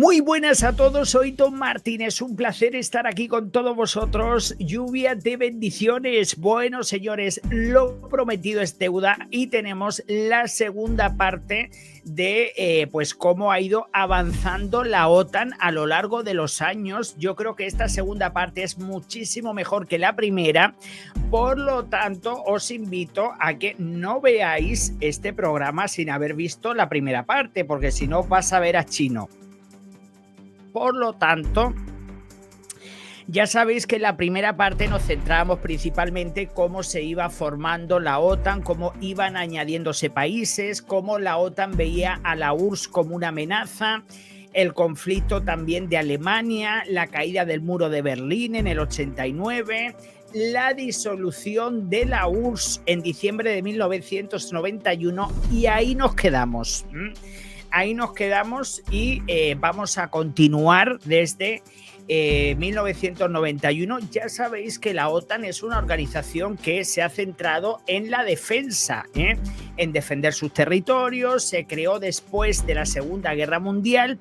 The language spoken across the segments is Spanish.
Muy buenas a todos, soy Tom Martínez, un placer estar aquí con todos vosotros, lluvia de bendiciones. Bueno, señores, lo prometido es deuda y tenemos la segunda parte de pues cómo ha ido avanzando la OTAN a lo largo de los años. Yo creo que esta segunda parte es muchísimo mejor que la primera, por lo tanto os invito a que no veáis este programa sin haber visto la primera parte, porque si no vas a ver a Chino. Por lo tanto, ya sabéis que en la primera parte nos centrábamos principalmente cómo se iba formando la OTAN, cómo iban añadiéndose países, cómo la OTAN veía a la URSS como una amenaza, el conflicto también de Alemania, la caída del muro de Berlín en el 89, la disolución de la URSS en diciembre de 1991 y ahí nos quedamos. Ahí nos quedamos y vamos a continuar desde 1991. Ya sabéis que la OTAN es una organización que se ha centrado en la defensa, en defender sus territorios. Se creó después de la Segunda Guerra Mundial.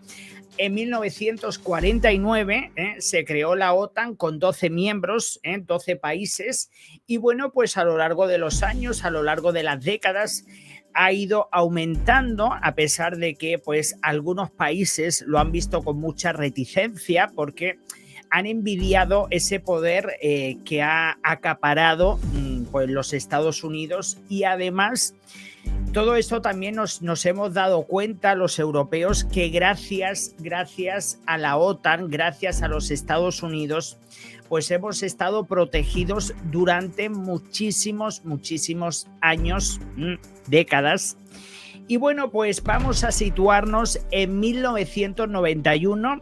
En 1949 se creó la OTAN con 12 miembros, 12 países. Y bueno, pues a lo largo de los años, a lo largo de las décadas, ha ido aumentando, a pesar de que pues algunos países lo han visto con mucha reticencia porque han envidiado ese poder que ha acaparado pues los Estados Unidos. Y además todo esto también nos hemos dado cuenta los europeos que gracias a la OTAN, gracias a los Estados Unidos, pues hemos estado protegidos durante muchísimos años, décadas. Y bueno, pues vamos a situarnos en 1991.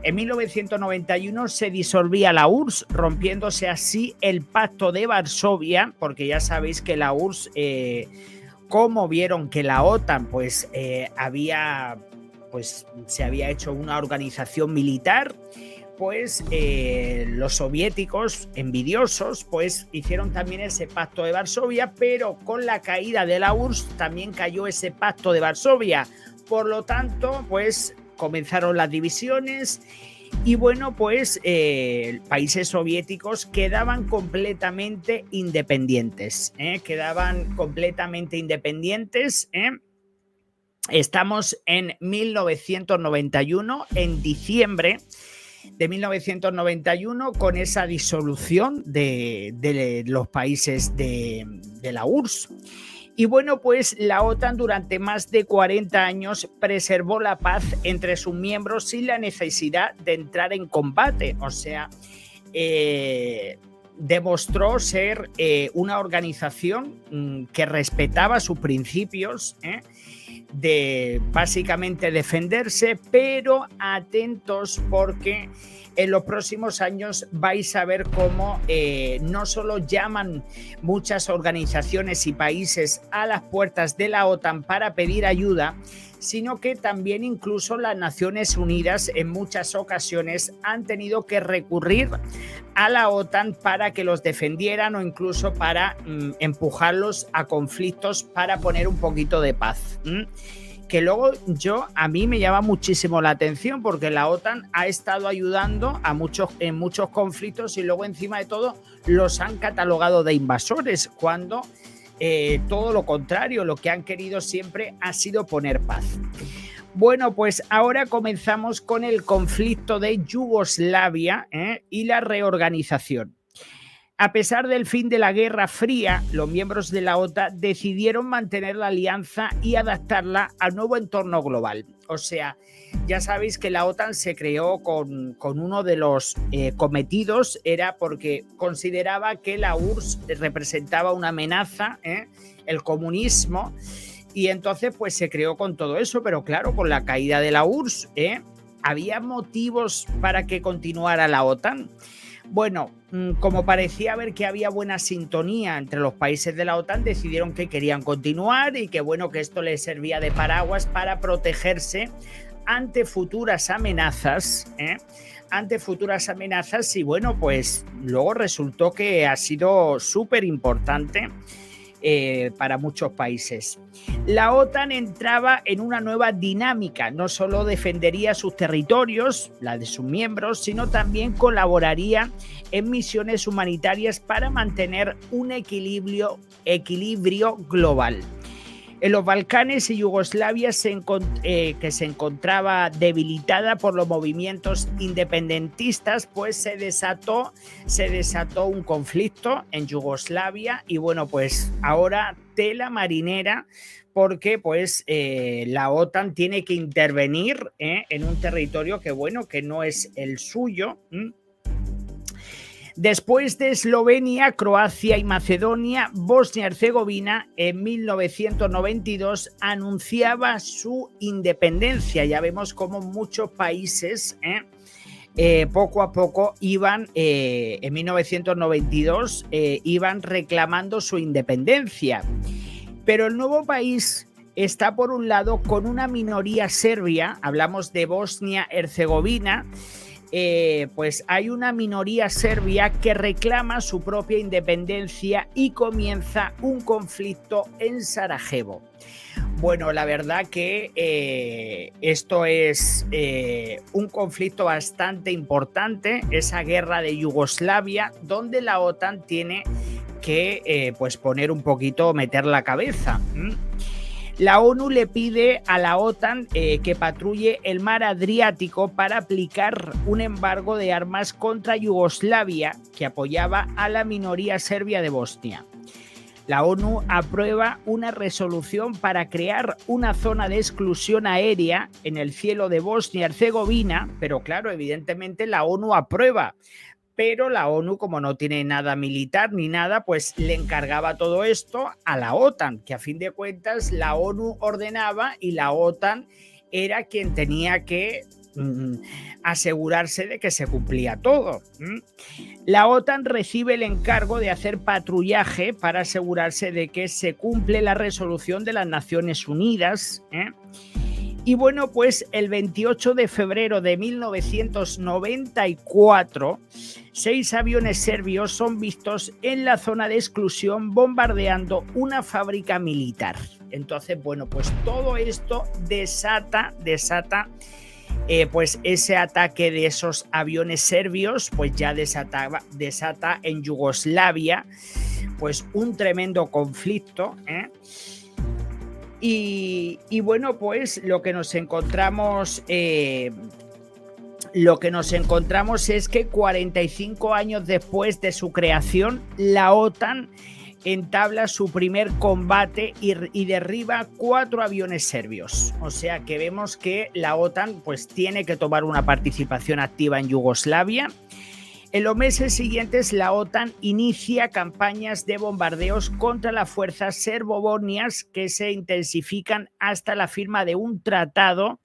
En 1991 se disolvía la URSS, rompiéndose así el Pacto de Varsovia, porque ya sabéis que la URSS, como vieron que la OTAN pues, se había hecho una organización militar, pues los soviéticos envidiosos pues hicieron también ese Pacto de Varsovia, pero con la caída de la URSS también cayó ese Pacto de Varsovia. Por lo tanto, pues comenzaron las divisiones y bueno, pues países soviéticos quedaban completamente independientes, quedaban completamente independientes. Estamos en 1991, en diciembre de 1991, con esa disolución de los países de la URSS. Y bueno, pues la OTAN durante más de 40 años preservó la paz entre sus miembros sin la necesidad de entrar en combate. O sea, demostró ser una organización que respetaba sus principios, de básicamente defenderse, pero atentos porque en los próximos años vais a ver cómo no solo llaman muchas organizaciones y países a las puertas de la OTAN para pedir ayuda, sino que también incluso las Naciones Unidas en muchas ocasiones han tenido que recurrir a la OTAN para que los defendieran o incluso para empujarlos a conflictos para poner un poquito de paz. Que luego a mí me llama muchísimo la atención porque la OTAN ha estado ayudando en muchos conflictos y luego encima de todo los han catalogado de invasores cuando todo lo contrario, lo que han querido siempre ha sido poner paz. Bueno, pues ahora comenzamos con el conflicto de Yugoslavia y la reorganización. A pesar del fin de la Guerra Fría, los miembros de la OTAN decidieron mantener la alianza y adaptarla al nuevo entorno global. O sea, ya sabéis que la OTAN se creó con uno de los cometidos, era porque consideraba que la URSS representaba una amenaza, el comunismo, y entonces pues se creó con todo eso, pero claro, con la caída de la URSS, ¿había motivos para que continuara la OTAN? Bueno, como parecía ver que había buena sintonía entre los países de la OTAN, decidieron que querían continuar y que bueno, que esto les servía de paraguas para protegerse ante futuras amenazas, y bueno, pues luego resultó que ha sido súper importante para muchos países. La OTAN entraba en una nueva dinámica, no solo defendería sus territorios, la de sus miembros, sino también colaboraría en misiones humanitarias para mantener un equilibrio global. En los Balcanes y Yugoslavia, que se encontraba debilitada por los movimientos independentistas, pues se desató un conflicto en Yugoslavia y bueno, pues ahora tela marinera porque pues la OTAN tiene que intervenir en un territorio que bueno, que no es el suyo. Después de Eslovenia, Croacia y Macedonia, Bosnia-Herzegovina en 1992 anunciaba su independencia. Ya vemos cómo muchos países poco a poco iban, en 1992, iban reclamando su independencia. Pero el nuevo país está, por un lado, con una minoría serbia, hablamos de Bosnia-Herzegovina, pues hay una minoría serbia que reclama su propia independencia y comienza un conflicto en Sarajevo. Bueno, la verdad que esto es un conflicto bastante importante, esa guerra de Yugoslavia, donde la OTAN tiene que pues poner un poquito, meter la cabeza. La ONU le pide a la OTAN que patrulle el mar Adriático para aplicar un embargo de armas contra Yugoslavia, que apoyaba a la minoría serbia de Bosnia. La ONU aprueba una resolución para crear una zona de exclusión aérea en el cielo de Bosnia-Herzegovina, pero claro, evidentemente la ONU aprueba. Pero la ONU, como no tiene nada militar ni nada, pues le encargaba todo esto a la OTAN, que a fin de cuentas la ONU ordenaba y la OTAN era quien tenía que asegurarse de que se cumplía todo. La OTAN recibe el encargo de hacer patrullaje para asegurarse de que se cumple la resolución de las Naciones Unidas. Y bueno, pues el 28 de febrero de 1994, 6 aviones serbios son vistos en la zona de exclusión bombardeando una fábrica militar. Entonces, bueno, pues todo esto desata pues ese ataque de esos aviones serbios, pues ya desata en Yugoslavia pues un tremendo conflicto, Y bueno, pues lo que nos encontramos es que 45 años después de su creación, la OTAN entabla su primer combate y derriba 4 aviones serbios. O sea que vemos que la OTAN pues tiene que tomar una participación activa en Yugoslavia. En los meses siguientes, la OTAN inicia campañas de bombardeos contra las fuerzas serbo-bosnias que se intensifican hasta la firma de un tratado,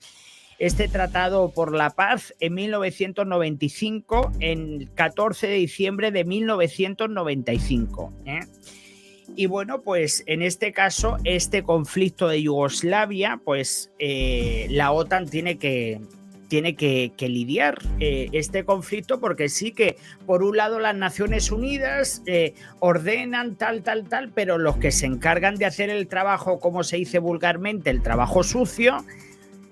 este Tratado por la Paz, en 1995, en 14 de diciembre de 1995. Y bueno, pues en este caso, este conflicto de Yugoslavia, pues la OTAN tiene que lidiar este conflicto, porque sí que por un lado las Naciones Unidas ordenan tal, pero los que se encargan de hacer el trabajo, como se dice vulgarmente, el trabajo sucio,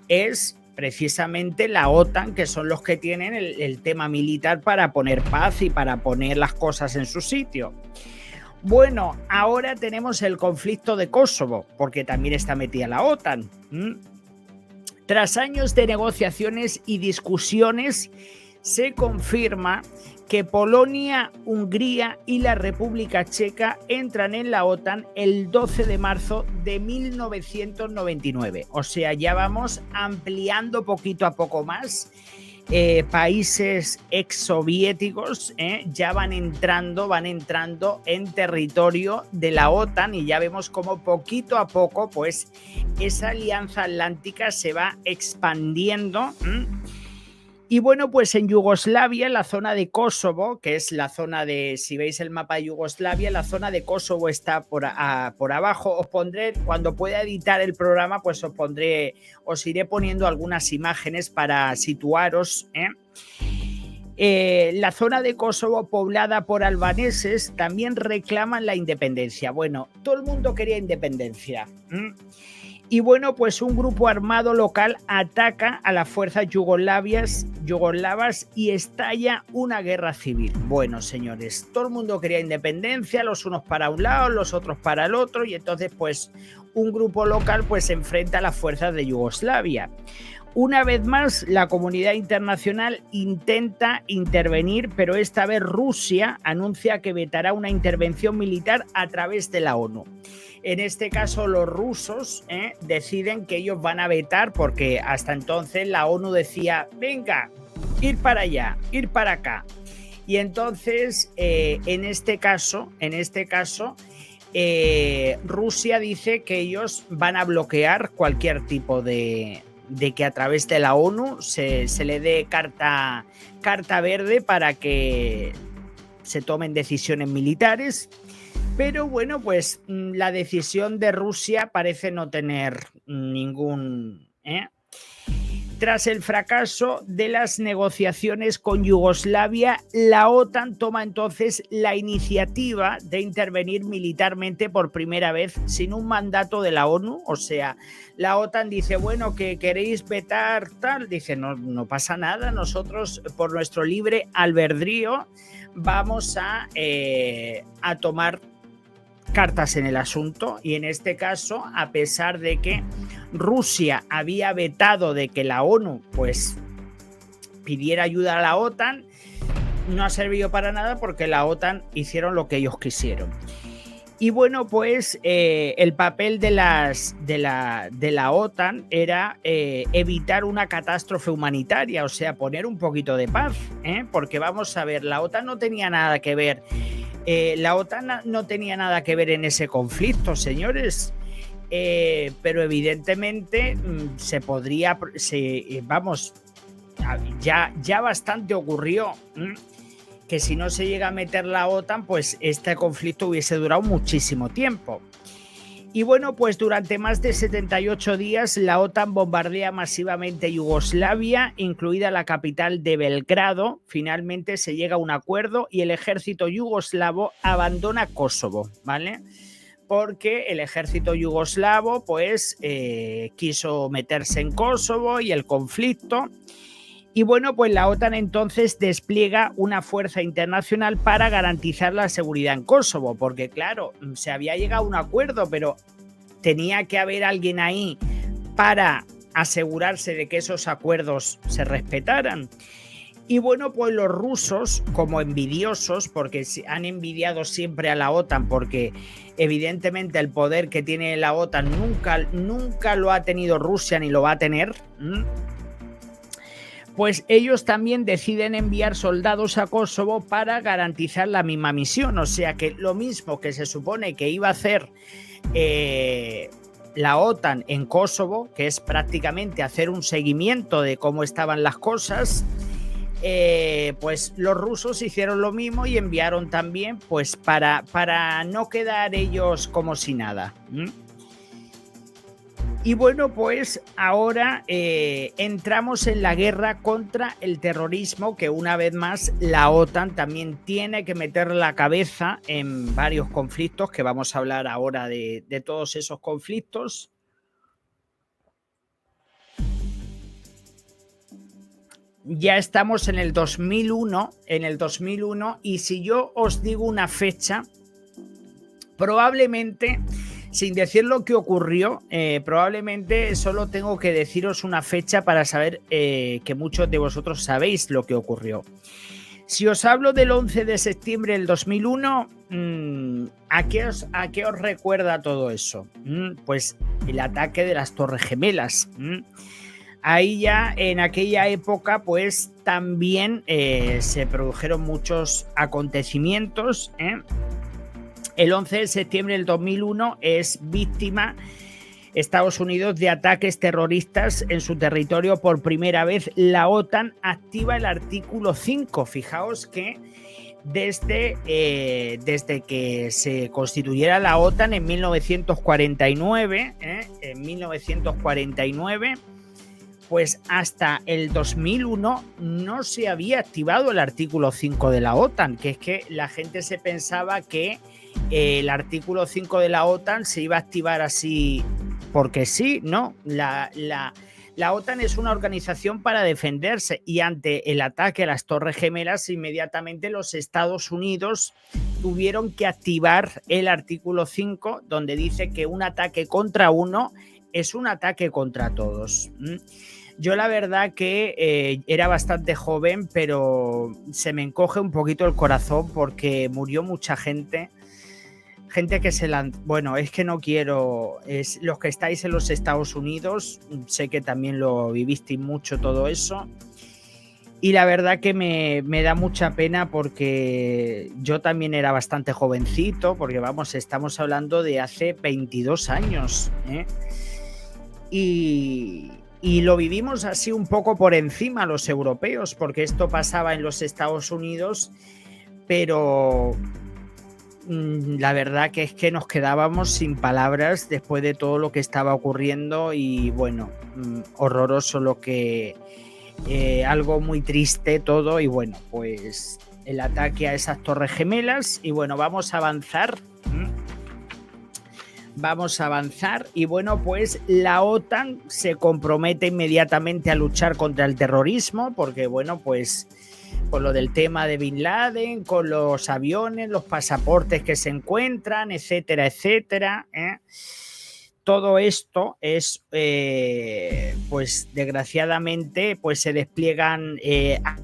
es precisamente la OTAN, que son los que tienen el tema militar para poner paz y para poner las cosas en su sitio. Bueno, ahora tenemos el conflicto de Kosovo, porque también está metida la OTAN. Tras años de negociaciones y discusiones, se confirma que Polonia, Hungría y la República Checa entran en la OTAN el 12 de marzo de 1999. O sea, ya vamos ampliando poquito a poco más. Países exsoviéticos ya van entrando en territorio de la OTAN, y ya vemos cómo poquito a poco pues esa alianza atlántica se va expandiendo. Y bueno, pues en Yugoslavia, la zona de Kosovo, que es la zona de, si veis el mapa de Yugoslavia, la zona de Kosovo está por abajo. Os pondré, cuando pueda editar el programa, pues os iré poniendo algunas imágenes para situaros. La zona de Kosovo poblada por albaneses también reclaman la independencia. Bueno, todo el mundo quería independencia. Y bueno, pues un grupo armado local ataca a las fuerzas yugoslavas y estalla una guerra civil. Bueno, señores, todo el mundo quería independencia, los unos para un lado, los otros para el otro, y entonces pues un grupo local pues se enfrenta a las fuerzas de Yugoslavia. Una vez más, la comunidad internacional intenta intervenir, pero esta vez Rusia anuncia que vetará una intervención militar a través de la ONU. En este caso, los rusos deciden que ellos van a vetar, porque hasta entonces la ONU decía, venga, ir para allá, ir para acá. Y entonces, en este caso, Rusia dice que ellos van a bloquear cualquier tipo de que a través de la ONU se le dé carta verde para que se tomen decisiones militares. Pero bueno, pues la decisión de Rusia parece no tener ningún... Tras el fracaso de las negociaciones con Yugoslavia, la OTAN toma entonces la iniciativa de intervenir militarmente por primera vez sin un mandato de la ONU. O sea, la OTAN dice, bueno, que queréis vetar tal, dice, no pasa nada, nosotros por nuestro libre albedrío vamos a tomar cartas en el asunto. Y en este caso, a pesar de que Rusia había vetado de que la ONU pues pidiera ayuda a la OTAN, no ha servido para nada porque la OTAN hicieron lo que ellos quisieron. Y bueno, pues el papel de la OTAN era evitar una catástrofe humanitaria, o sea, poner un poquito de paz, porque vamos a ver, la OTAN no tenía nada que ver. La OTAN no tenía nada que ver en ese conflicto, señores, pero evidentemente ya bastante ocurrió que si no se llega a meter la OTAN, pues este conflicto hubiese durado muchísimo tiempo. Y bueno, pues durante más de 78 días la OTAN bombardea masivamente Yugoslavia, incluida la capital de Belgrado. Finalmente se llega a un acuerdo y el ejército yugoslavo abandona Kosovo, ¿vale? Porque el ejército yugoslavo pues quiso meterse en Kosovo y el conflicto. Y bueno, pues la OTAN entonces despliega una fuerza internacional para garantizar la seguridad en Kosovo, porque claro, se había llegado a un acuerdo, pero tenía que haber alguien ahí para asegurarse de que esos acuerdos se respetaran. Y bueno, pues los rusos, como envidiosos, porque han envidiado siempre a la OTAN, porque evidentemente el poder que tiene la OTAN nunca lo ha tenido Rusia ni lo va a tener, pues ellos también deciden enviar soldados a Kosovo para garantizar la misma misión. O sea que lo mismo que se supone que iba a hacer la OTAN en Kosovo, que es prácticamente hacer un seguimiento de cómo estaban las cosas, pues los rusos hicieron lo mismo y enviaron también pues para no quedar ellos como si nada. Y bueno, pues ahora entramos en la guerra contra el terrorismo, que una vez más la OTAN también tiene que meter la cabeza en varios conflictos, que vamos a hablar ahora de todos esos conflictos. Ya estamos en el 2001, y si yo os digo una fecha, probablemente, sin decir lo que ocurrió, probablemente solo tengo que deciros una fecha para saber que muchos de vosotros sabéis lo que ocurrió. Si os hablo del 11 de septiembre del 2001, ¿a qué os recuerda todo eso? Pues el ataque de las Torres Gemelas. Ahí ya en aquella época pues también se produjeron muchos acontecimientos. El 11 de septiembre del 2001 es víctima Estados Unidos de ataques terroristas en su territorio por primera vez. La OTAN activa el artículo 5. Fijaos que desde que se constituyera la OTAN en 1949, pues hasta el 2001 no se había activado el artículo 5 de la OTAN, que es que la gente se pensaba que el artículo 5 de la OTAN se iba a activar así porque sí, ¿no? La OTAN es una organización para defenderse y ante el ataque a las Torres Gemelas, inmediatamente los Estados Unidos tuvieron que activar el artículo 5, donde dice que un ataque contra uno es un ataque contra todos. Yo la verdad que era bastante joven, pero se me encoge un poquito el corazón porque murió mucha gente. Gente que se lanzó. Bueno, es que no quiero. Los que estáis en los Estados Unidos, sé que también lo vivisteis mucho todo eso. Y la verdad que me da mucha pena porque yo también era bastante jovencito, porque vamos, estamos hablando de hace 22 años. Y lo vivimos así un poco por encima los europeos, porque esto pasaba en los Estados Unidos, pero la verdad que es que nos quedábamos sin palabras después de todo lo que estaba ocurriendo y bueno, horroroso lo que... algo muy triste todo y bueno, pues el ataque a esas Torres Gemelas y bueno, vamos a avanzar. Vamos a avanzar y bueno, pues la OTAN se compromete inmediatamente a luchar contra el terrorismo porque bueno, pues con lo del tema de Bin Laden, con los aviones, los pasaportes que se encuentran, etcétera, etcétera. Todo esto es, pues desgraciadamente, pues se despliegan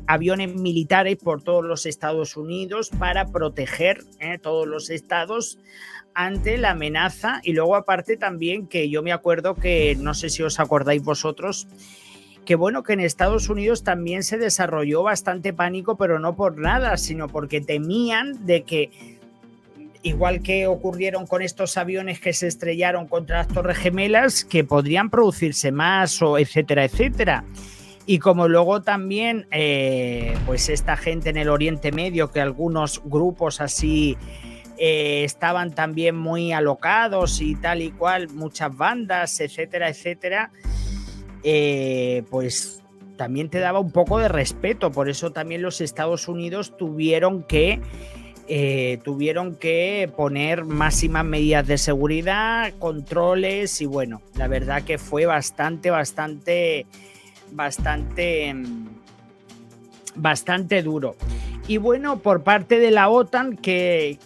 aviones militares por todos los Estados Unidos para proteger todos los estados ante la amenaza. Y luego aparte también que yo me acuerdo que, no sé si os acordáis vosotros, que bueno, que en Estados Unidos también se desarrolló bastante pánico, pero no por nada, sino porque temían de que, igual que ocurrieron con estos aviones que se estrellaron contra las Torres Gemelas, que podrían producirse más, o etcétera, etcétera. Y como luego también, pues esta gente en el Oriente Medio, que algunos grupos así estaban también muy alocados y tal y cual, muchas bandas, etcétera, etcétera, pues también te daba un poco de respeto. Por eso también los Estados Unidos tuvieron que poner máximas medidas de seguridad, controles y bueno, la verdad que fue bastante duro. Y bueno, por parte de la OTAN, ¿qué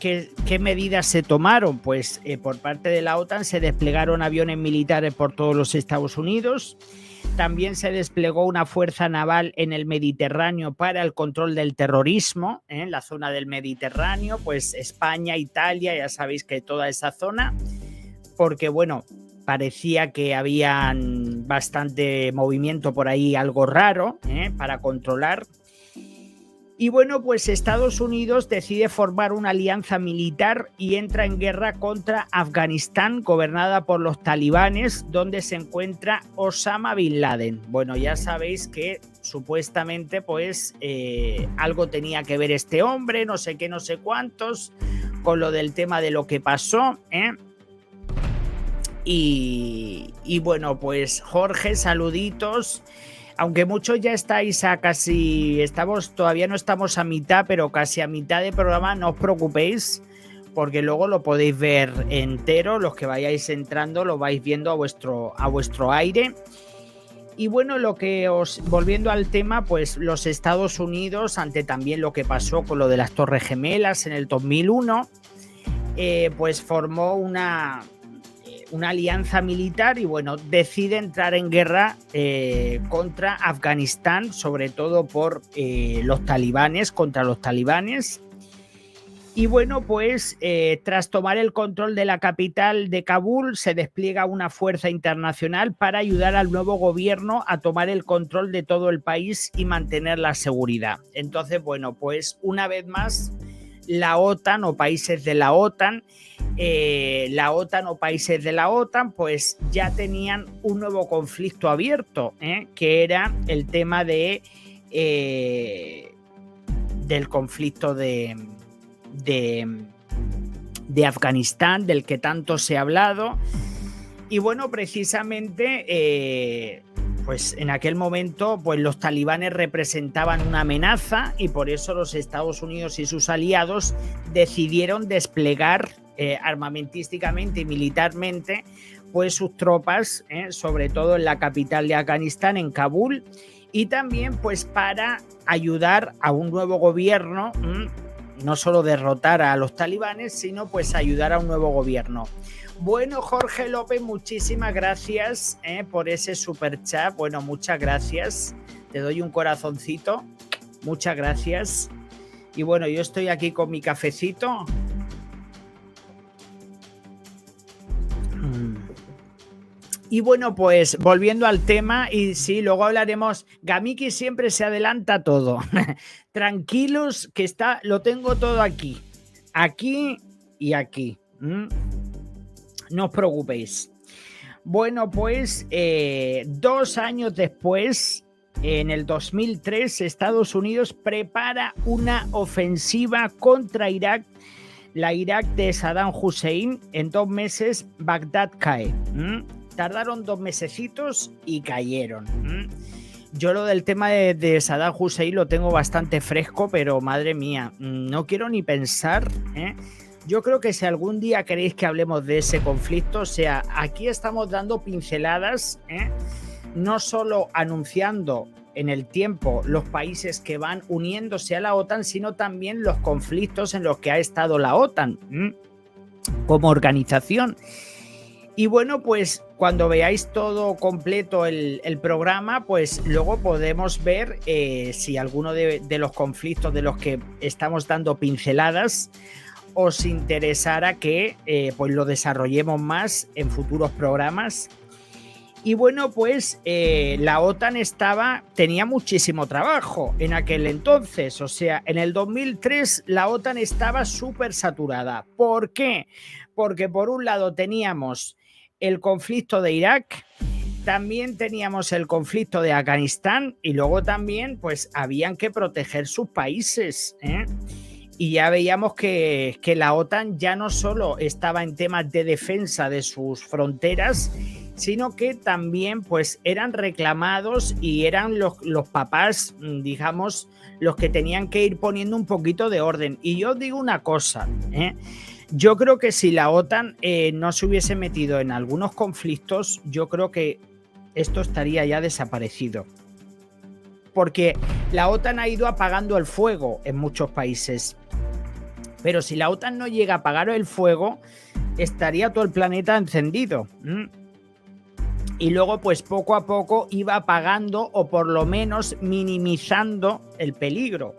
medidas se tomaron? Pues por parte de la OTAN se desplegaron aviones militares por todos los Estados Unidos. También se desplegó una fuerza naval en el Mediterráneo para el control del terrorismo, en la zona del Mediterráneo, pues España, Italia, ya sabéis que toda esa zona, porque bueno, parecía que había bastante movimiento por ahí, algo raro, para controlar. Y bueno, pues Estados Unidos decide formar una alianza militar y entra en guerra contra Afganistán, gobernada por los talibanes, donde se encuentra Osama Bin Laden. Bueno, ya sabéis que supuestamente pues algo tenía que ver este hombre, no sé qué, no sé cuántos, con lo del tema de lo que pasó, Y bueno, pues Jorge, saluditos. Aunque muchos ya estáis a casi, todavía no estamos a mitad, pero casi a mitad de programa, no os preocupéis, porque luego lo podéis ver entero, los que vayáis entrando lo vais viendo a vuestro aire. Y bueno, volviendo al tema, pues los Estados Unidos, ante también lo que pasó con lo de las Torres Gemelas en el 2001, pues formó una alianza militar y bueno, decide entrar en guerra contra Afganistán, sobre todo por los talibanes, contra los talibanes. Y bueno, pues tras tomar el control de la capital de Kabul, se despliega una fuerza internacional para ayudar al nuevo gobierno a tomar el control de todo el país y mantener la seguridad. Entonces, bueno, pues una vez más, la OTAN o países de la OTAN, pues ya tenían un nuevo conflicto abierto, que era el tema del conflicto de Afganistán, del que tanto se ha hablado. Y bueno, precisamente pues en aquel momento pues los talibanes representaban una amenaza y por eso los Estados Unidos y sus aliados decidieron desplegar armamentísticamente y militarmente pues sus tropas, sobre todo en la capital de Afganistán, en Kabul, y también pues para ayudar a un nuevo gobierno, no solo derrotar a los talibanes, sino pues ayudar a un nuevo gobierno. Bueno, Jorge López, muchísimas gracias por ese super chat. Bueno, muchas gracias. Te doy un corazoncito. Muchas gracias. Y bueno, yo estoy aquí con mi cafecito. Y bueno, pues volviendo al tema, y sí, luego hablaremos. Gamiki siempre se adelanta todo. Tranquilos, que lo tengo todo aquí. Aquí y aquí. No os preocupéis. Bueno, pues 2 años después, en el 2003, Estados Unidos prepara una ofensiva contra Irak. La Irak de Saddam Hussein. En 2 meses, Bagdad cae. Tardaron 2 mesecitos y cayeron. Yo lo del tema de Saddam Hussein lo tengo bastante fresco, pero madre mía, no quiero ni pensar. Yo creo que si algún día queréis que hablemos de ese conflicto, o sea, aquí estamos dando pinceladas, no solo anunciando en el tiempo los países que van uniéndose a la OTAN, sino también los conflictos en los que ha estado la OTAN como organización. Y bueno, pues cuando veáis todo completo el programa, pues luego podemos ver si alguno de los conflictos de los que estamos dando pinceladas os interesara que pues lo desarrollemos más en futuros programas. Y bueno, pues la OTAN tenía muchísimo trabajo en aquel entonces. O sea, en el 2003 la OTAN estaba súper saturada. ¿Por qué? Porque por un lado teníamos el conflicto de Irak, también teníamos el conflicto de Afganistán y luego también pues habían que proteger sus países, Y ya veíamos que la OTAN ya no solo estaba en temas de defensa de sus fronteras, sino que también pues eran reclamados y eran los papás, digamos, los que tenían que ir poniendo un poquito de orden. Y yo os digo una cosa, yo creo que si la OTAN no se hubiese metido en algunos conflictos, yo creo que esto estaría ya desaparecido. Porque la OTAN ha ido apagando el fuego en muchos países. Pero si la OTAN no llega a apagar el fuego, estaría todo el planeta encendido. Y luego, pues poco a poco iba apagando o por lo menos minimizando el peligro.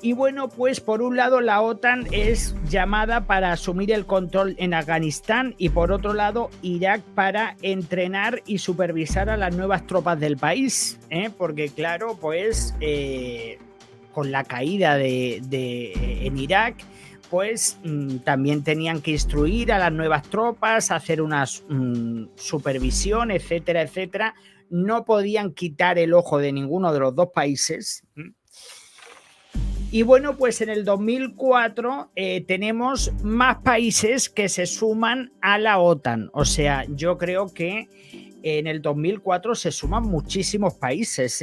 Y bueno, pues por un lado la OTAN es llamada para asumir el control en Afganistán y por otro lado Irak para entrenar y supervisar a las nuevas tropas del país, porque claro, pues con la caída en Irak, pues también tenían que instruir a las nuevas tropas, hacer una supervisión, etcétera, etcétera. No podían quitar el ojo de ninguno de los dos países. Y bueno, pues en el 2004 tenemos más países que se suman a la OTAN. O sea, yo creo que en el 2004 se suman muchísimos países,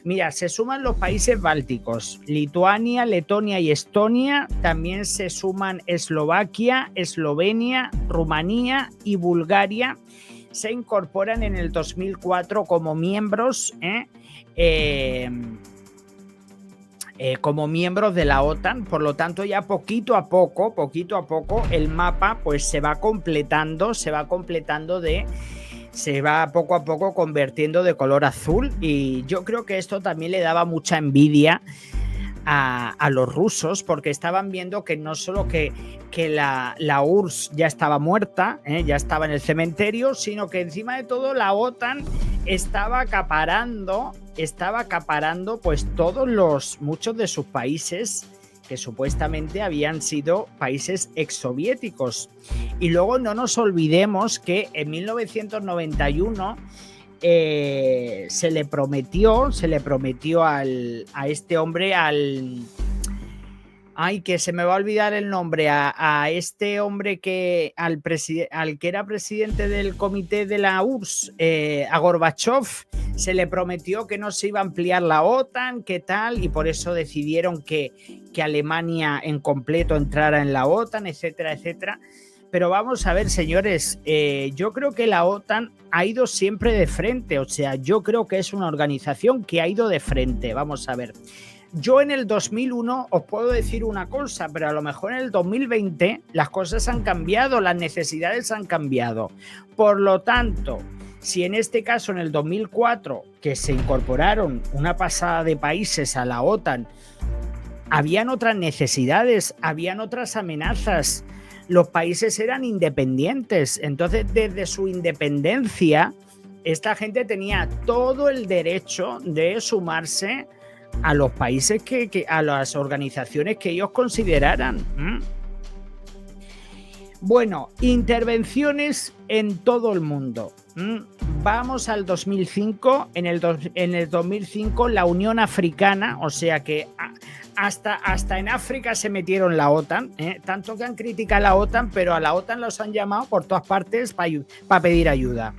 Mira, se suman los países bálticos, Lituania, Letonia y Estonia. También se suman Eslovaquia, Eslovenia, Rumanía y Bulgaria. Se incorporan en el 2004 como miembros, como miembros de la OTAN. Por lo tanto, ya poquito a poco el mapa pues se va poco a poco convirtiendo de color azul, y yo creo que esto también le daba mucha envidia a los rusos, porque estaban viendo que no solo que la URSS ya estaba muerta, ya estaba en el cementerio, sino que encima de todo la OTAN estaba acaparando pues muchos de sus países que supuestamente habían sido países exsoviéticos. Y luego no nos olvidemos que en 1991 se le prometió a este hombre, Ay, que se me va a olvidar el nombre, a este hombre al que era presidente del comité de la URSS, a Gorbachev, se le prometió que no se iba a ampliar la OTAN, qué tal, y por eso decidieron que Alemania en completo entrara en la OTAN, etcétera, etcétera. Pero vamos a ver, señores, yo creo que la OTAN ha ido siempre de frente, o sea, yo creo que es una organización que ha ido de frente, vamos a ver. Yo en el 2001 os puedo decir una cosa, pero a lo mejor en el 2020 las cosas han cambiado, las necesidades han cambiado. Por lo tanto, si en este caso en el 2004, que se incorporaron una pasada de países a la OTAN, habían otras necesidades, habían otras amenazas, los países eran independientes, entonces desde su independencia, esta gente tenía todo el derecho de sumarse a los países a las organizaciones que ellos consideraran. Bueno, intervenciones en todo el mundo. Vamos al 2005. En el 2005 la Unión Africana, o sea que hasta en África se metieron la OTAN, tanto que han criticado a la OTAN, pero a la OTAN los han llamado por todas partes para pedir ayuda.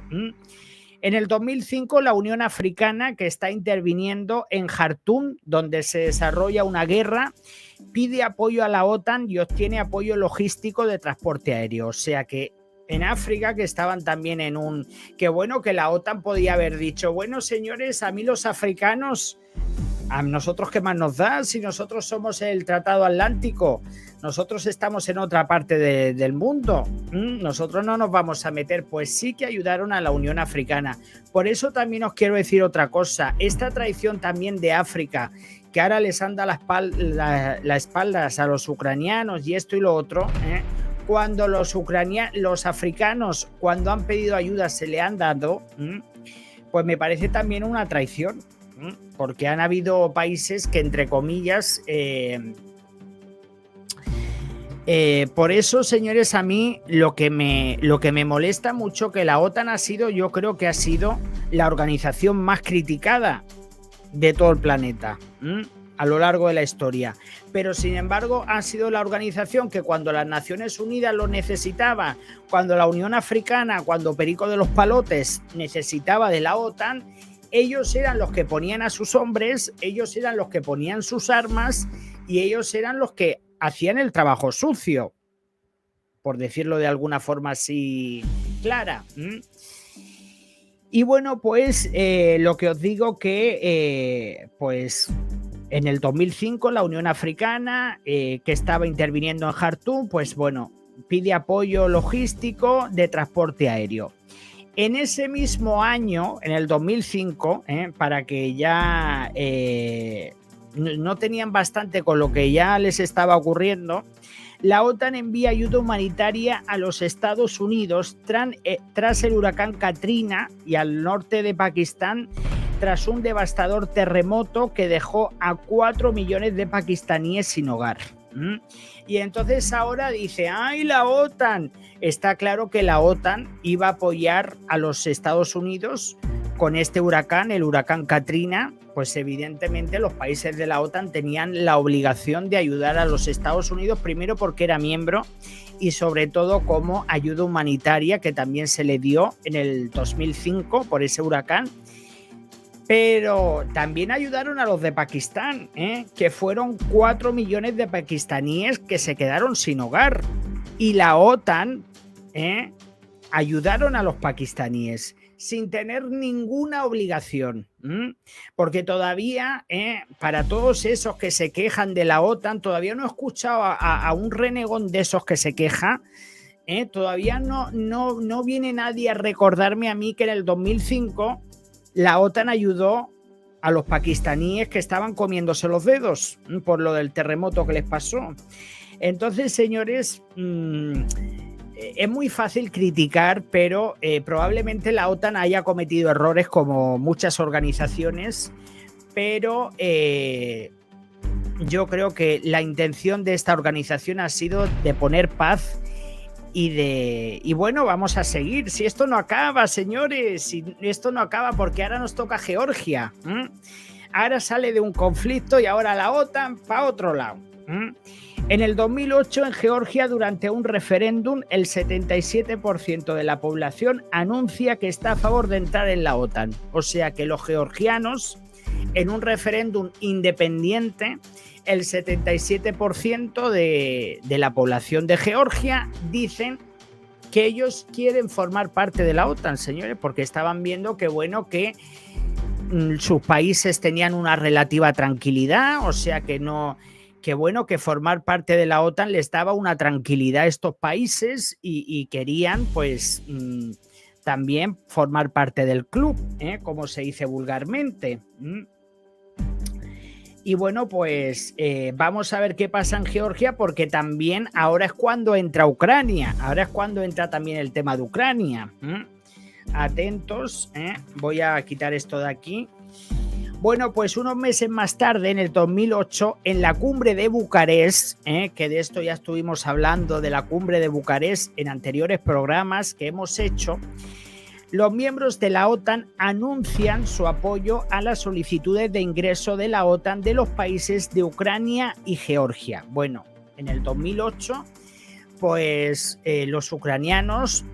En el 2005, la Unión Africana, que está interviniendo en Jartum, donde se desarrolla una guerra, pide apoyo a la OTAN y obtiene apoyo logístico de transporte aéreo. O sea que en África, que estaban también en un... Qué bueno que la OTAN podía haber dicho, bueno, señores, a mí los africanos, a nosotros qué más nos da si nosotros somos el Tratado Atlántico. Nosotros estamos en otra parte del mundo. Nosotros no nos vamos a meter. Pues sí que ayudaron a la Unión Africana. Por eso también os quiero decir otra cosa. Esta traición también de África, que ahora les anda las espaldas a los ucranianos y esto y lo otro, cuando los africanos, cuando han pedido ayuda, se le han dado, pues me parece también una traición. Porque han habido países que, entre comillas, por eso, señores, a mí lo que me molesta mucho que la OTAN ha sido, yo creo que ha sido la organización más criticada de todo el planeta a lo largo de la historia. Pero, sin embargo, ha sido la organización que cuando las Naciones Unidas lo necesitaba, cuando la Unión Africana, cuando Perico de los Palotes necesitaba de la OTAN, ellos eran los que ponían a sus hombres, ellos eran los que ponían sus armas y ellos eran los que hacían el trabajo sucio, por decirlo de alguna forma así clara. Y bueno, pues lo que os digo que pues en el 2005 la Unión Africana, que estaba interviniendo en Jartum, pues bueno, pide apoyo logístico de transporte aéreo. En ese mismo año, en el 2005, para que ya no tenían bastante con lo que ya les estaba ocurriendo, la OTAN envía ayuda humanitaria a los Estados Unidos tras el huracán Katrina y al norte de Pakistán, tras un devastador terremoto que dejó a 4 millones de pakistaníes sin hogar. Y entonces ahora dice, ¡ay, la OTAN! Está claro que la OTAN iba a apoyar a los Estados Unidos con este huracán, el huracán Katrina. Pues evidentemente los países de la OTAN tenían la obligación de ayudar a los Estados Unidos, primero porque era miembro y sobre todo como ayuda humanitaria que también se le dio en el 2005 por ese huracán. Pero también ayudaron a los de Pakistán, que fueron 4 millones de pakistaníes que se quedaron sin hogar. Y la OTAN ayudaron a los pakistaníes sin tener ninguna obligación. Porque todavía, para todos esos que se quejan de la OTAN, todavía no he escuchado a un renegón de esos que se queja. Todavía no viene nadie a recordarme a mí que en el 2005... la OTAN ayudó a los pakistaníes que estaban comiéndose los dedos por lo del terremoto que les pasó. Entonces, señores, es muy fácil criticar, pero probablemente la OTAN haya cometido errores como muchas organizaciones, pero yo creo que la intención de esta organización ha sido de poner paz y bueno, vamos a seguir. Si esto no acaba, señores, si esto no acaba, porque ahora nos toca Georgia. Ahora sale de un conflicto y ahora la OTAN para otro lado. En el 2008, en Georgia, durante un referéndum, el 77% de la población anuncia que está a favor de entrar en la OTAN. O sea que los georgianos, en un referéndum independiente, el 77% de la población de Georgia dicen que ellos quieren formar parte de la OTAN, señores, porque estaban viendo que, bueno, que sus países tenían una relativa tranquilidad, o sea que no... que bueno, que formar parte de la OTAN les daba una tranquilidad a estos países y querían pues también formar parte del club, como se dice vulgarmente. Y bueno, pues vamos a ver qué pasa en Georgia, porque también ahora es cuando entra Ucrania, ahora es cuando entra también el tema de Ucrania. Atentos, voy a quitar esto de aquí. Bueno, pues unos meses más tarde, en el 2008, en la cumbre de Bucarest, que de esto ya estuvimos hablando, de la cumbre de Bucarest en anteriores programas que hemos hecho, los miembros de la OTAN anuncian su apoyo a las solicitudes de ingreso de la OTAN de los países de Ucrania y Georgia. Bueno, en el 2008, pues los ucranianos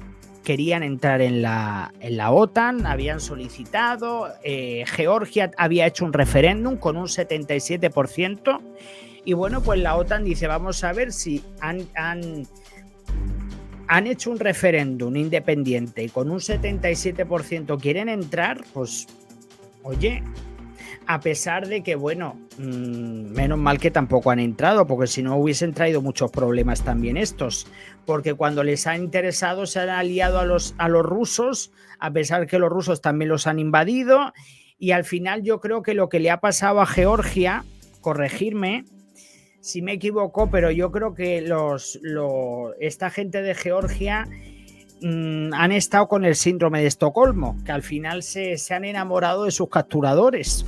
querían entrar en la OTAN, habían solicitado, Georgia había hecho un referéndum con un 77%, y bueno, pues la OTAN dice, vamos a ver si han hecho un referéndum independiente y con un 77% quieren entrar, pues oye, a pesar de que, bueno, menos mal que tampoco han entrado, porque si no hubiesen traído muchos problemas también estos, porque cuando les ha interesado se han aliado a los rusos, a pesar que los rusos también los han invadido, y al final yo creo que lo que le ha pasado a Georgia, corregirme si me equivoco, pero yo creo que esta gente de Georgia han estado con el síndrome de Estocolmo, que al final se han enamorado de sus capturadores,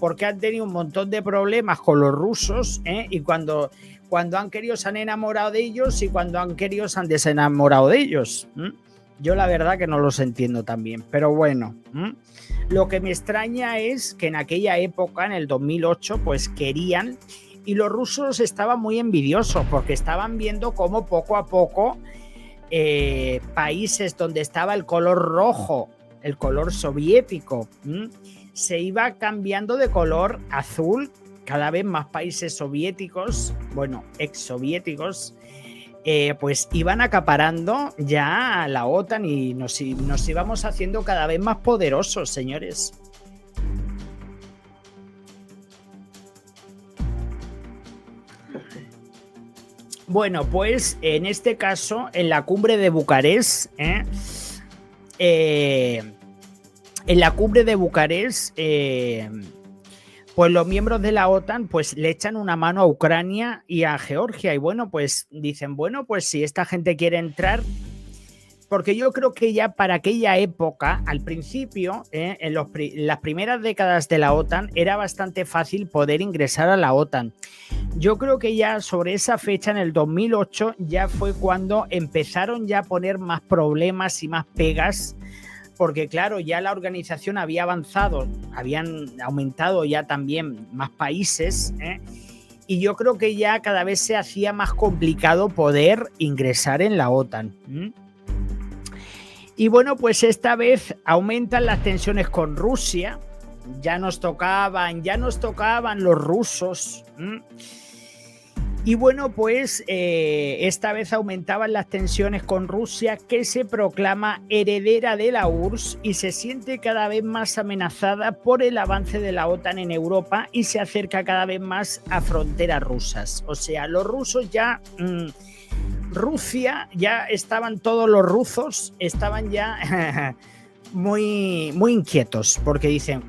porque han tenido un montón de problemas con los rusos, y cuando han querido se han enamorado de ellos y cuando han querido se han desenamorado de ellos. Yo la verdad que no los entiendo también, pero bueno. Lo que me extraña es que en aquella época, en el 2008, pues querían, y los rusos estaban muy envidiosos porque estaban viendo cómo poco a poco países donde estaba el color rojo, el color soviético, se iba cambiando de color azul. Cada vez más países soviéticos, bueno, exsoviéticos, pues iban acaparando ya la OTAN y nos íbamos haciendo cada vez más poderosos, señores. Bueno, pues en este caso, en la cumbre de Bucarest, pues los miembros de la OTAN pues le echan una mano a Ucrania y a Georgia. Y bueno, pues dicen, bueno, pues si esta gente quiere entrar, porque yo creo que ya para aquella época, al principio, en las primeras décadas de la OTAN, era bastante fácil poder ingresar a la OTAN. Yo creo que ya sobre esa fecha, en el 2008, ya fue cuando empezaron ya a poner más problemas y más pegas, porque claro, ya la organización había avanzado, habían aumentado ya también más países, y yo creo que ya cada vez se hacía más complicado poder ingresar en la OTAN. Y bueno, pues esta vez aumentan las tensiones con Rusia, ya nos tocaban los rusos. Y bueno, pues esta vez aumentaban las tensiones con Rusia, que se proclama heredera de la URSS y se siente cada vez más amenazada por el avance de la OTAN en Europa y se acerca cada vez más a fronteras rusas. O sea, los rusos ya... Rusia, ya estaban todos los rusos, estaban ya muy, muy inquietos, porque dicen,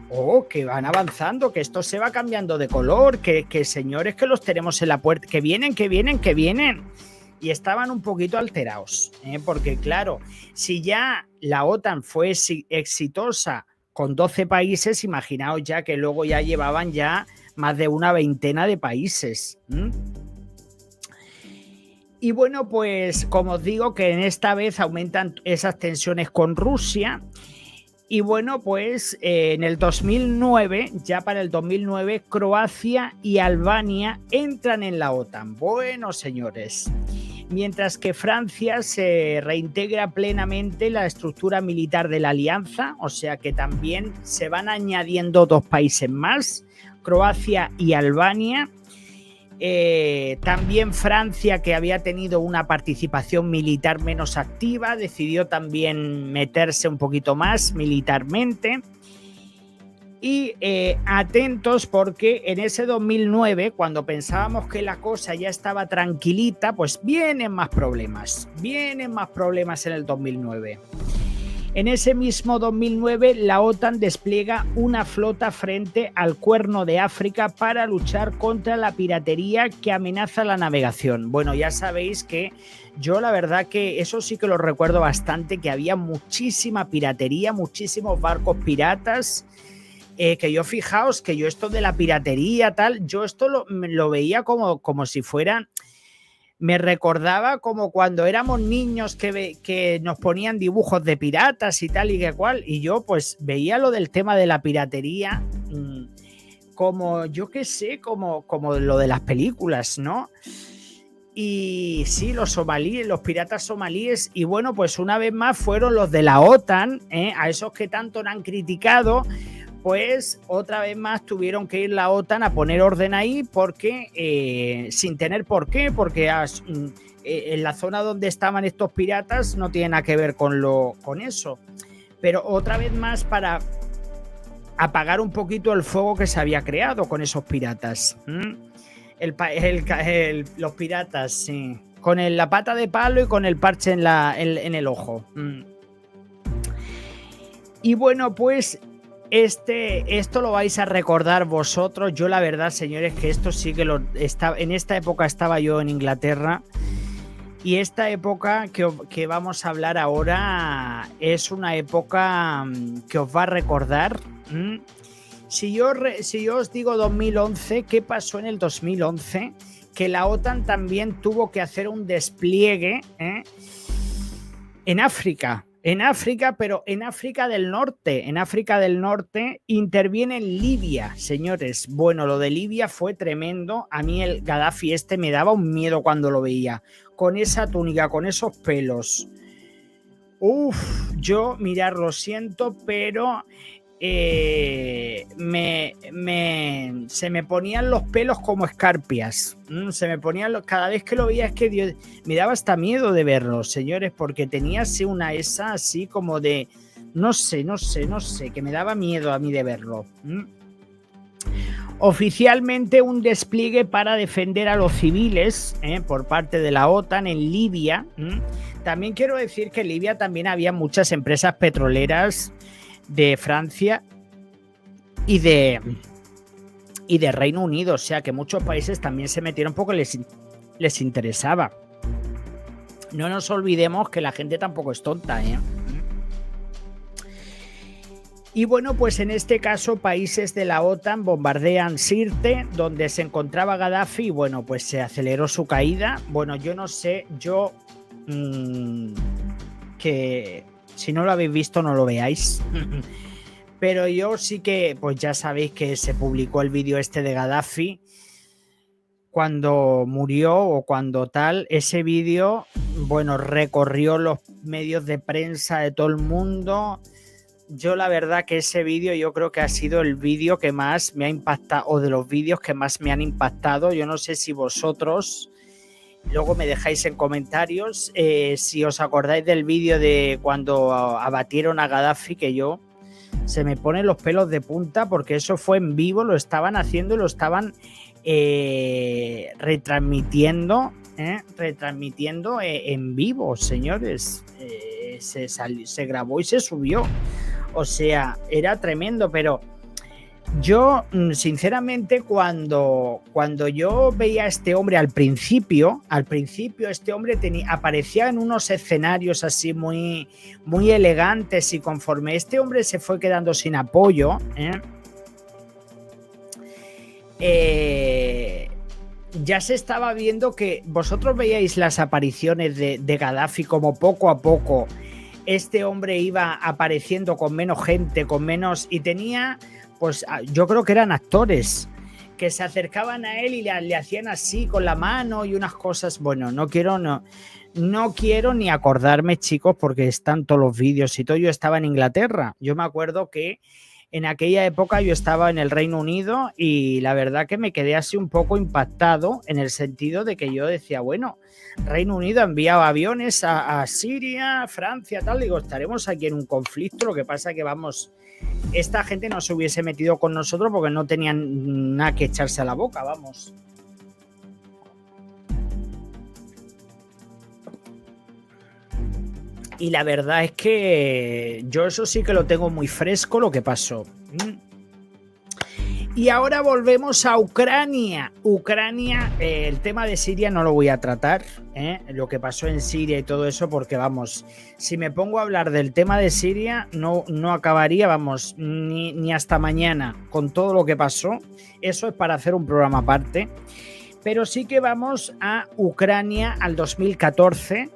que van avanzando, que esto se va cambiando de color, que señores, que los tenemos en la puerta, que vienen. Y estaban un poquito alterados, porque claro, si ya la OTAN fue exitosa con 12 países, imaginaos ya que luego ya llevaban ya más de una veintena de países. Y bueno, pues como os digo, que en esta vez aumentan esas tensiones con Rusia Y bueno, pues en el 2009, ya para el 2009, Croacia y Albania entran en la OTAN. Bueno, señores, mientras que Francia se reintegra plenamente en la estructura militar de la alianza, o sea que también se van añadiendo 2 países más, Croacia y Albania. También Francia, que había tenido una participación militar menos activa, decidió también meterse un poquito más militarmente. Y atentos, porque en ese 2009, cuando pensábamos que la cosa ya estaba tranquilita, pues vienen más problemas en el 2009. En ese mismo 2009, la OTAN despliega una flota frente al Cuerno de África para luchar contra la piratería que amenaza la navegación. Bueno, ya sabéis que yo la verdad que eso sí que lo recuerdo bastante, que había muchísima piratería, muchísimos barcos piratas, que yo fijaos que yo esto de la piratería tal, yo esto lo veía como si fuera... Me recordaba como cuando éramos niños que nos ponían dibujos de piratas y tal y que cual, y yo pues veía lo del tema de la piratería como, yo qué sé, como lo de las películas, ¿no? Y sí, los somalíes, los piratas somalíes, y bueno, pues una vez más fueron los de la OTAN, a esos que tanto han criticado, pues otra vez más tuvieron que ir la OTAN a poner orden ahí, porque sin tener por qué, porque en la zona donde estaban estos piratas no tiene nada que ver con eso, pero otra vez más para apagar un poquito el fuego que se había creado con esos piratas. Los piratas, sí, con la pata de palo y con el parche en el ojo. Y bueno, pues esto lo vais a recordar vosotros. Yo la verdad, señores, que esto sí que en esta época estaba yo en Inglaterra, y esta época que vamos a hablar ahora es una época que os va a recordar. Si yo os digo 2011, ¿qué pasó en el 2011? Que la OTAN también tuvo que hacer un despliegue en África. Pero en África del Norte. En África del Norte interviene en Libia, señores. Bueno, lo de Libia fue tremendo. A mí el Gaddafi me daba un miedo cuando lo veía. Con esa túnica, con esos pelos. Yo, mirad, lo siento, pero se me ponían los pelos como escarpias. Cada vez que lo veía, es que Dios, me daba hasta miedo de verlo, señores, porque tenía así una esa así como de no sé, que me daba miedo a mí de verlo. Oficialmente un despliegue para defender a los civiles por parte de la OTAN en Libia. También quiero decir que en Libia también había muchas empresas petroleras de Francia y de Reino Unido, o sea que muchos países también se metieron porque les interesaba. No nos olvidemos que la gente tampoco es tonta, Y bueno, pues en este caso países de la OTAN bombardean Sirte, donde se encontraba Gaddafi, y bueno, pues se aceleró su caída. Bueno, yo no sé, que si no lo habéis visto no lo veáis. Pero yo sí que, pues ya sabéis que se publicó el vídeo de Gaddafi cuando murió o cuando tal. Ese vídeo, bueno, recorrió los medios de prensa de todo el mundo. Yo la verdad que ese vídeo yo creo que ha sido el vídeo que más me ha impactado, o de los vídeos que más me han impactado. Yo no sé si vosotros, luego me dejáis en comentarios si os acordáis del vídeo de cuando abatieron a Gaddafi, que yo se me ponen los pelos de punta, porque eso fue en vivo, lo estaban haciendo y lo estaban retransmitiendo en vivo, señores. Se grabó y se subió. O sea, era tremendo, pero yo, sinceramente, cuando yo veía a este hombre al principio este hombre aparecía en unos escenarios así muy, muy elegantes, y conforme este hombre se fue quedando sin apoyo, ya se estaba viendo que vosotros veíais las apariciones de Gaddafi como poco a poco este hombre iba apareciendo con menos gente, con menos... Y tenía, pues yo creo que eran actores que se acercaban a él y le hacían así con la mano y unas cosas. Bueno, no quiero ni acordarme, chicos, porque están todos los vídeos y todo. Yo estaba en Inglaterra. Yo me acuerdo que en aquella época yo estaba en el Reino Unido y la verdad que me quedé así un poco impactado en el sentido de que yo decía, bueno, Reino Unido ha enviado aviones a Siria, Francia, tal. Digo, estaremos aquí en un conflicto. Lo que pasa que, vamos, esta gente no se hubiese metido con nosotros porque no tenían nada que echarse a la boca, vamos. Y la verdad es que yo eso sí que lo tengo muy fresco, lo que pasó. Y ahora volvemos a Ucrania. Ucrania, el tema de Siria no lo voy a tratar, lo que pasó en Siria y todo eso, porque vamos, si me pongo a hablar del tema de Siria, no acabaría, vamos, ni hasta mañana con todo lo que pasó. Eso es para hacer un programa aparte. Pero sí que vamos a Ucrania al 2014.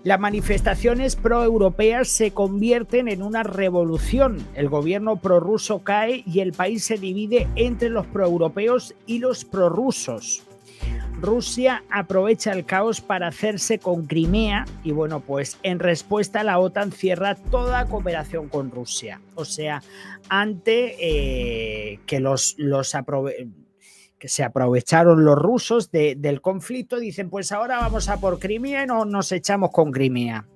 Las manifestaciones proeuropeas se convierten en una revolución. El gobierno prorruso cae y el país se divide entre los proeuropeos y los prorrusos. Rusia aprovecha el caos para hacerse con Crimea y, bueno, pues en respuesta la OTAN cierra toda cooperación con Rusia. O sea, ante que que se aprovecharon los rusos del conflicto, dicen, pues ahora vamos a por Crimea y nos echamos con Crimea.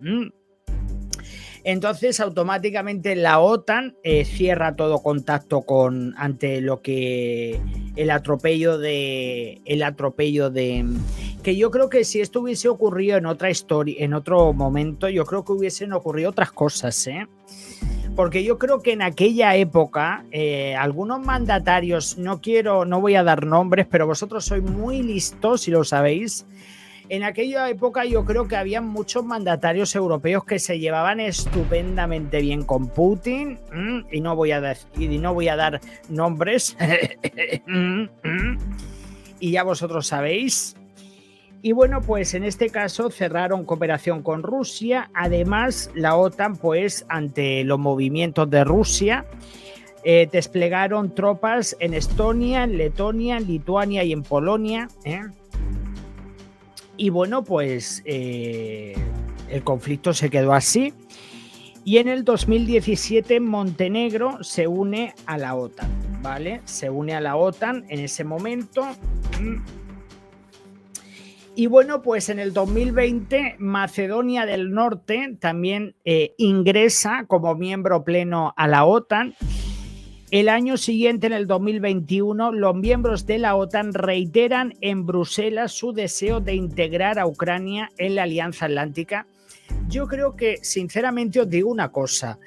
Entonces, automáticamente la OTAN cierra todo contacto ante lo que el atropello de que yo creo que si esto hubiese ocurrido en otra historia, en otro momento, yo creo que hubiesen ocurrido otras cosas, porque yo creo que en aquella época algunos mandatarios, no voy a dar nombres, pero vosotros sois muy listos si lo sabéis. En aquella época yo creo que había muchos mandatarios europeos que se llevaban estupendamente bien con Putin, y no voy a dar nombres, y ya vosotros sabéis. Y bueno, pues en este caso cerraron cooperación con Rusia. Además, la OTAN, pues ante los movimientos de Rusia, desplegaron tropas en Estonia, en Letonia, en Lituania y en Polonia. Y bueno, pues el conflicto se quedó así. Y en el 2017 Montenegro se une a la OTAN, ¿vale? Se une a la OTAN en ese momento. Y bueno, pues en el 2020 Macedonia del Norte también ingresa como miembro pleno a la OTAN. El año siguiente, en el 2021, los miembros de la OTAN reiteran en Bruselas su deseo de integrar a Ucrania en la Alianza Atlántica. Yo creo que, sinceramente, os digo una cosa.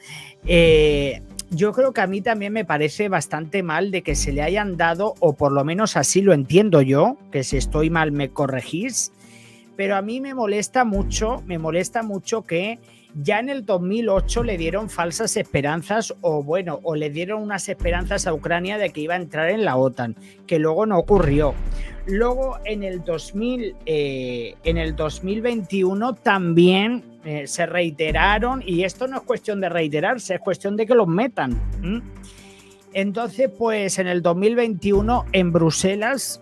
Yo creo que a mí también me parece bastante mal de que se le hayan dado, o por lo menos así lo entiendo yo, que si estoy mal me corregís, pero a mí me molesta mucho que ya en el 2008 le dieron falsas esperanzas o le dieron unas esperanzas a Ucrania de que iba a entrar en la OTAN, que luego no ocurrió. Luego en el 2021 también se reiteraron, y esto no es cuestión de reiterarse, es cuestión de que los metan. Entonces, pues en el 2021 en Bruselas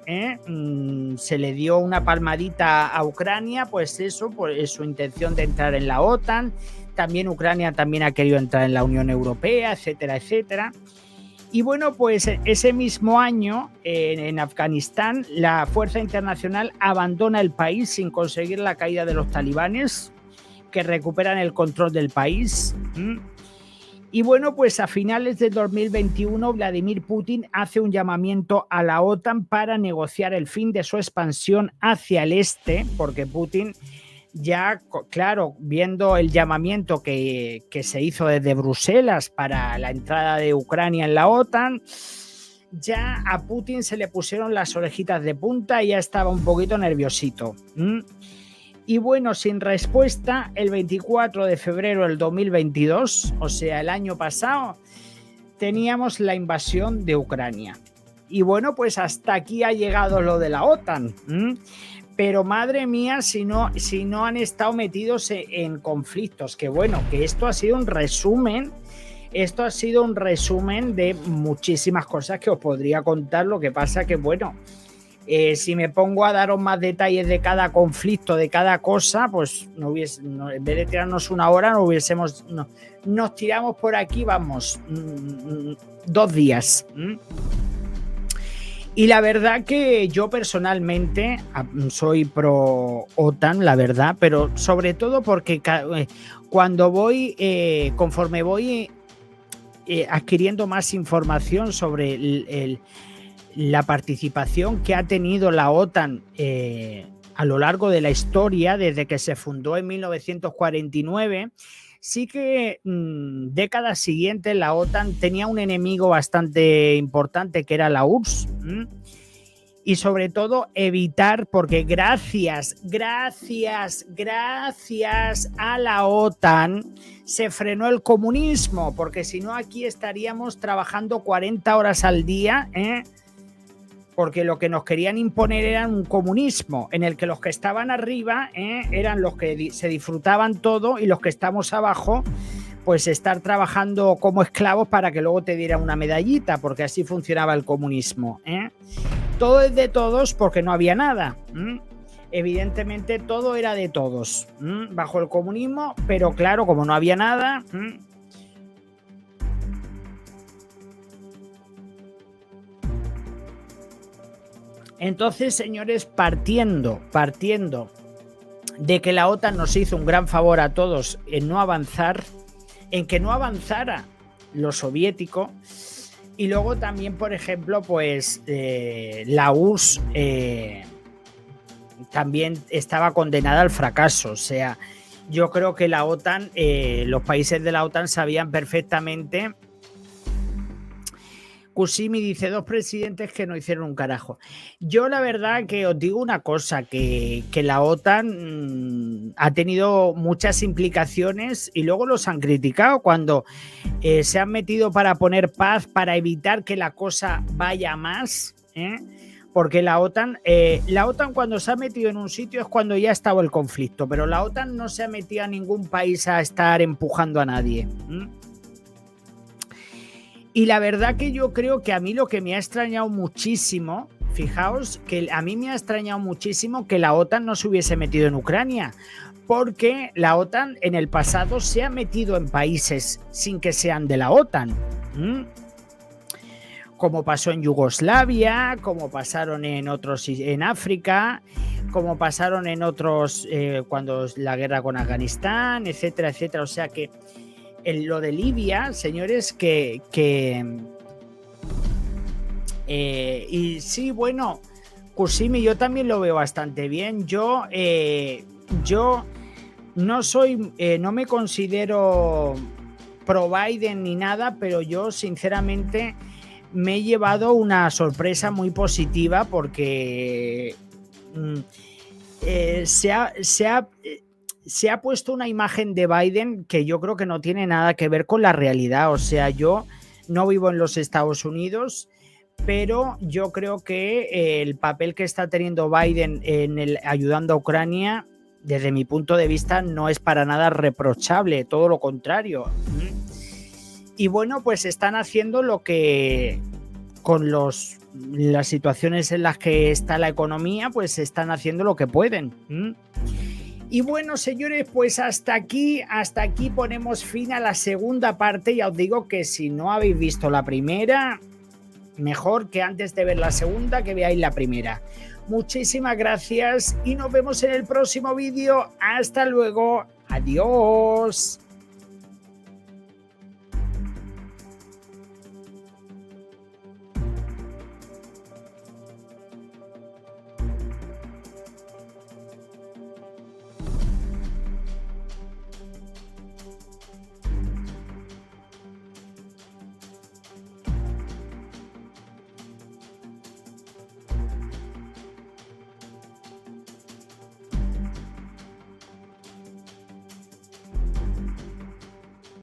se le dio una palmadita a Ucrania, pues eso, pues su intención de entrar en la OTAN. También Ucrania también ha querido entrar en la Unión Europea, etcétera, etcétera. Y bueno, pues ese mismo año en Afganistán la Fuerza Internacional abandona el país sin conseguir la caída de los talibanes, que recuperan el control del país. Y bueno, pues a finales de 2021 Vladimir Putin hace un llamamiento a la OTAN para negociar el fin de su expansión hacia el este, porque Putin ya, claro, viendo el llamamiento que se hizo desde Bruselas para la entrada de Ucrania en la OTAN, ya a Putin se le pusieron las orejitas de punta y ya estaba un poquito nerviosito. Y bueno, sin respuesta, el 24 de febrero del 2022, o sea, el año pasado, teníamos la invasión de Ucrania. Y bueno, pues hasta aquí ha llegado lo de la OTAN. pero madre mía, si no han estado metidos en conflictos, que bueno, que esto ha sido un resumen. Esto ha sido un resumen de muchísimas cosas que os podría contar. Lo que pasa que, bueno, si me pongo a daros más detalles de cada conflicto, de cada cosa, pues en vez de tirarnos una hora, nos tiramos por aquí, vamos, 2 días. Y la verdad que yo personalmente soy pro OTAN, la verdad, pero sobre todo porque cuando conforme voy adquiriendo más información sobre la participación que ha tenido la OTAN a lo largo de la historia, desde que se fundó en 1949, sí que décadas siguientes la OTAN tenía un enemigo bastante importante, que era la URSS. Y sobre todo evitar, porque gracias a la OTAN se frenó el comunismo, porque si no aquí estaríamos trabajando 40 horas al día, porque lo que nos querían imponer era un comunismo en el que los que estaban arriba eran los que se disfrutaban todo y los que estamos abajo pues estar trabajando como esclavos para que luego te dieran una medallita, porque así funcionaba el comunismo. Todo es de todos porque no había nada. Evidentemente todo era de todos bajo el comunismo, pero claro, como no había nada. Entonces, señores, partiendo de que la OTAN nos hizo un gran favor a todos en no avanzar, en que no avanzara lo soviético, y luego también, por ejemplo, pues la URSS también estaba condenada al fracaso. O sea, yo creo que la OTAN, los países de la OTAN sabían perfectamente. Kusimi dice 2 presidentes que no hicieron un carajo. Yo la verdad que os digo una cosa, que la OTAN ha tenido muchas implicaciones y luego los han criticado cuando se han metido para poner paz, para evitar que la cosa vaya más, porque la OTAN cuando se ha metido en un sitio es cuando ya ha estado el conflicto, pero la OTAN no se ha metido a ningún país a estar empujando a nadie. Y la verdad que yo creo que a mí lo que me ha extrañado muchísimo, fijaos que a mí me ha extrañado muchísimo que la OTAN no se hubiese metido en Ucrania, porque la OTAN en el pasado se ha metido en países sin que sean de la OTAN. Como pasó en Yugoslavia, como pasaron en África, como pasaron en otros cuando la guerra con Afganistán, etcétera, etcétera. O sea que lo de Libia, señores, y sí, bueno, Kusimi, yo también lo veo bastante bien. Yo no me considero pro Biden ni nada, pero yo sinceramente me he llevado una sorpresa muy positiva porque se ha puesto una imagen de Biden que yo creo que no tiene nada que ver con la realidad. O sea, yo no vivo en los Estados Unidos, pero yo creo que el papel que está teniendo Biden ayudando a Ucrania, desde mi punto de vista, no es para nada reprochable, todo lo contrario. Y bueno, pues están haciendo lo que con las situaciones en las que está la economía, pues están haciendo lo que pueden. Y bueno, señores, pues hasta aquí ponemos fin a la segunda parte. Ya os digo que si no habéis visto la primera, mejor que antes de ver la segunda, que veáis la primera. Muchísimas gracias y nos vemos en el próximo vídeo. Hasta luego. Adiós.